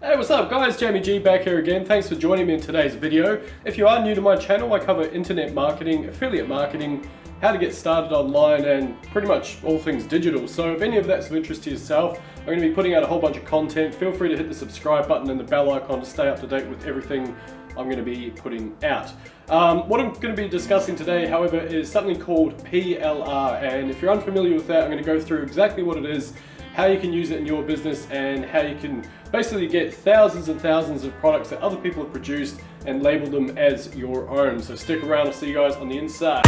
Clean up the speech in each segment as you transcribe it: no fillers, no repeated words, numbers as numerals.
Hey, what's up guys? Jamie G back here again. Thanks for joining me in today's video. If you are new to my channel, I cover internet marketing, affiliate marketing, how to get started online, and pretty much all things digital. So if any of that's of interest to yourself, I'm going to be putting out a whole bunch of content. Feel free to hit the subscribe button and the bell icon to stay up to date with everything I'm going to be putting out. What I'm going to be discussing today, however, is something called PLR, and if you're unfamiliar with that, I'm going to go through exactly what it is, how you can use it in your business, and how you can basically get thousands and thousands of products that other people have produced and label them as your own. So stick around, I'll see you guys on the inside.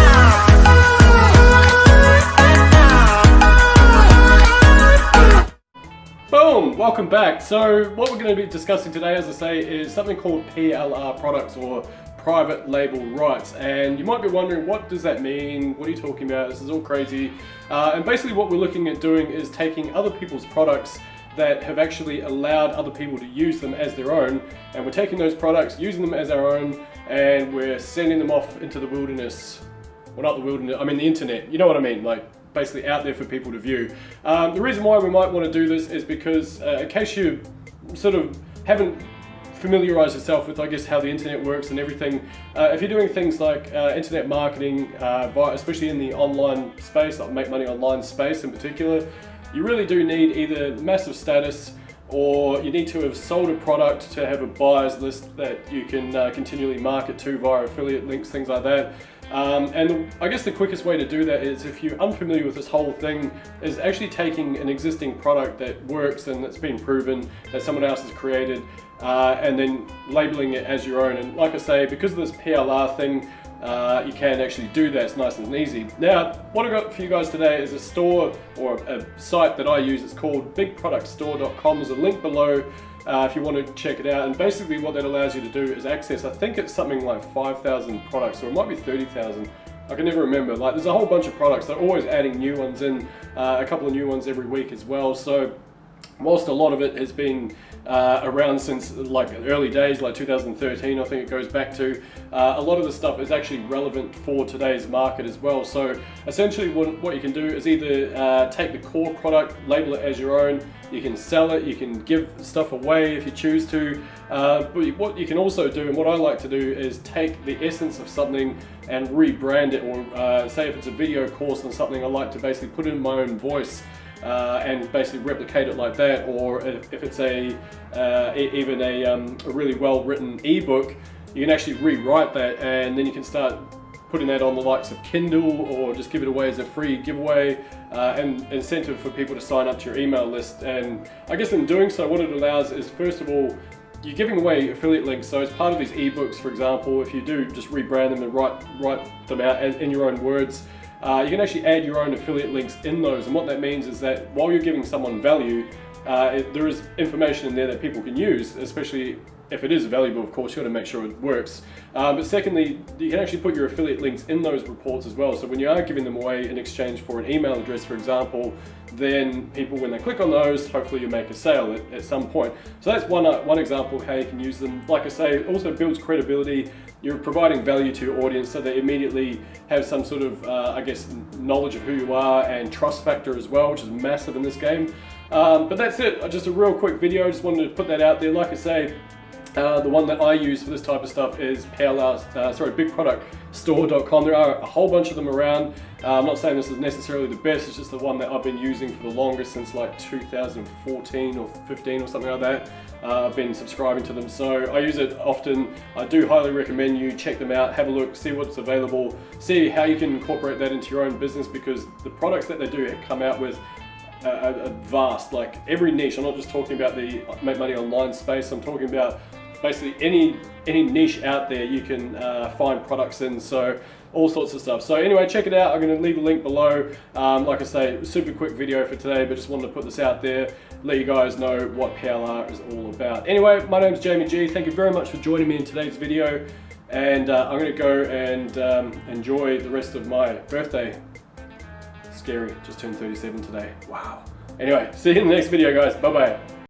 Boom! Welcome back. So what we're going to be discussing today, as I say, is something called PLR products, or private label rights. And you might be wondering, what does that mean? What are you talking about? This is all crazy. And basically what we're looking at doing is taking other people's products that have actually allowed other people to use them as their own, and we're taking those products, using them as our own, and we're sending them off into the wilderness. Well, not the wilderness, I mean the internet, you know what I mean, like basically out there for people to view. The reason why we might want to do this is because in case you sort of haven't familiarized yourself with, I guess, how the internet works and everything, if you're doing things like internet marketing, especially in the online space, like make money online space in particular, you really do need either massive status, or you need to have sold a product to have a buyer's list that you can continually market to via affiliate links, things like that. And I guess the quickest way to do that is, if you're unfamiliar with this whole thing, is actually taking an existing product that works and that's been proven, that someone else has created, and then labeling it as your own. And like I say, because of this PLR thing, you can actually do that. It's nice and easy. Now, what I've got for you guys today is a store, or a site that I use. It's called bigproductstore.com. There's a link below if you want to check it out. And basically what that allows you to do is access, I think it's something like 5,000 products, or it might be 30,000. I can never remember. Like, there's a whole bunch of products. They're always adding new ones in, a couple of new ones every week as well. So whilst a lot of it has been around since like early days, like 2013, I think it goes back to, a lot of the stuff is actually relevant for today's market as well. So essentially what you can do is either take the core product, label it as your own, you can sell it, you can give stuff away if you choose to, but what you can also do, and what I like to do, is take the essence of something and rebrand it, or say if it's a video course on something, I like to basically put in my own voice and basically replicate it like that. Or if it's even a really well written ebook, you can actually rewrite that, and then you can start putting that on the likes of Kindle, or just give it away as a free giveaway, and incentive for people to sign up to your email list. And I guess in doing so, what it allows is, first of all, you're giving away affiliate links. So as part of these ebooks, for example, if you do just rebrand them and write them out in your own words, you can actually add your own affiliate links in those. And what that means is that while you're giving someone value, there is information in there that people can use, especially if it is valuable. Of course, you got to make sure it works. But secondly, you can actually put your affiliate links in those reports as well. So when you are giving them away in exchange for an email address, for example, then people, when they click on those, hopefully you make a sale at some point. So that's one example of how you can use them. Like I say, it also builds credibility. You're providing value to your audience, so they immediately have some sort of, I guess, knowledge of who you are, and trust factor as well, which is massive in this game. But that's it. Just a real quick video. Just wanted to put that out there. Like I say, the one that I use for this type of stuff is bigproductstore.com. There are a whole bunch of them around. I'm not saying this is necessarily the best, it's just the one that I've been using for the longest, since like 2014 or 15 or something like that. I've been subscribing to them, so I use it often. I do highly recommend you check them out, have a look, see what's available, see how you can incorporate that into your own business, because the products that they do come out with are vast, like every niche. I'm not just talking about the make money online space, I'm talking about basically any niche out there you can find products in, so all sorts of stuff. So anyway, check it out. I'm going to leave a link below. Like I say, super quick video for today, but just wanted to put this out there, let you guys know what PLR is all about. Anyway, my name's Jamie G. Thank you very much for joining me in today's video, and I'm going to go and enjoy the rest of my birthday. Scary, just turned 37 today. Wow. Anyway, see you in the next video, guys. Bye bye.